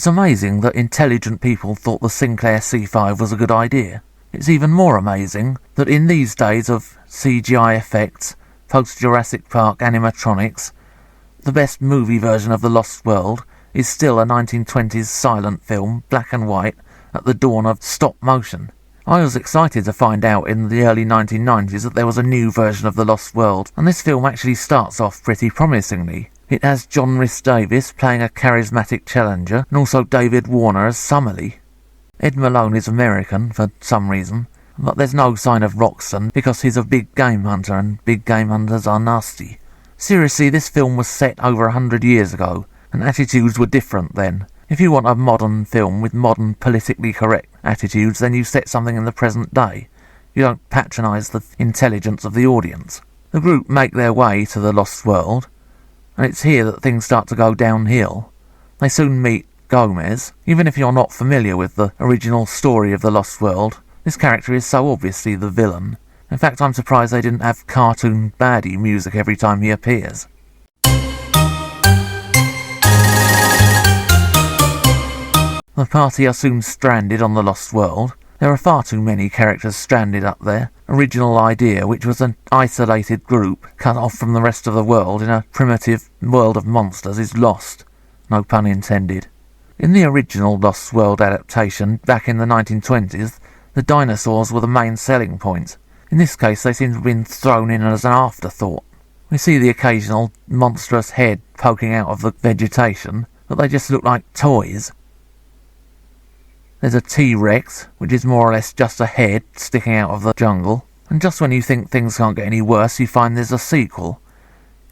It's amazing that intelligent people thought the Sinclair C5 was a good idea. It's even more amazing that in these days of CGI effects, post-Jurassic Park animatronics, the best movie version of The Lost World is still a 1920s silent film, black and white, at the dawn of stop motion. I was excited to find out in the early 1990s that there was a new version of The Lost World, and this film actually starts off pretty promisingly. It has John Rhys-Davies playing a charismatic challenger, and also David Warner as Summerlee. Ed Malone is American for some reason, but there's no sign of Roxton because he's a big game hunter, and big game hunters are nasty. Seriously, this film was set over 100 years ago, and attitudes were different then. If you want a modern film with modern politically correct attitudes, then you set something in the present day. You don't patronise the intelligence of the audience. The group make their way to the Lost World, and it's here that things start to go downhill. They soon meet Gomez. Even if you're not familiar with the original story of the Lost World, this character is so obviously the villain. In fact, I'm surprised they didn't have cartoon baddie music every time he appears. The party are soon stranded on the Lost World. There are far too many characters stranded up there. Original idea, which was an isolated group cut off from the rest of the world in a primitive world of monsters, is lost. No pun intended. In the original Lost World adaptation, back in the 1920s, the dinosaurs were the main selling point. In this case, they seem to have been thrown in as an afterthought. We see the occasional monstrous head poking out of the vegetation, but they just look like toys. There's a T-Rex, which is more or less just a head sticking out of the jungle. And just when you think things can't get any worse, you find there's a sequel.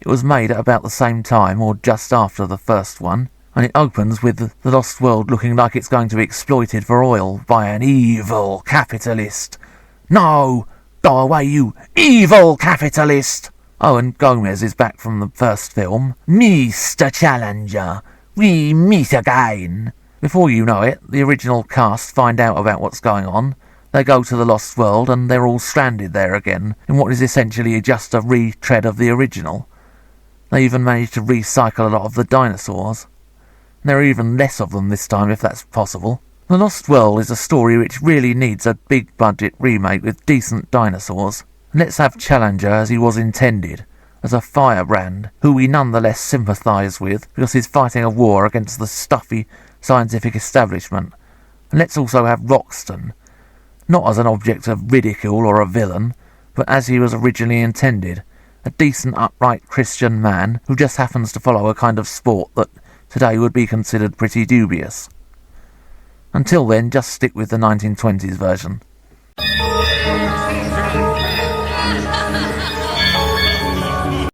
It was made at about the same time, or just after the first one, and it opens with the Lost World looking like it's going to be exploited for oil by an evil capitalist. No! Go away, you evil capitalist! Oh, and Gomez is back from the first film. Mr. Challenger, we meet again. Before you know it, the original cast find out about what's going on. They go to the Lost World and they're all stranded there again, in what is essentially just a retread of the original. They even managed to recycle a lot of the dinosaurs. There are even less of them this time, if that's possible. The Lost World is a story which really needs a big budget remake with decent dinosaurs. Let's have Challenger as he was intended, as a firebrand, who we nonetheless sympathise with because he's fighting a war against the stuffy scientific establishment. And let's also have Roxton, not as an object of ridicule or a villain, but as he was originally intended, a decent, upright Christian man who just happens to follow a kind of sport that today would be considered pretty dubious. Until then, just stick with the 1920s version.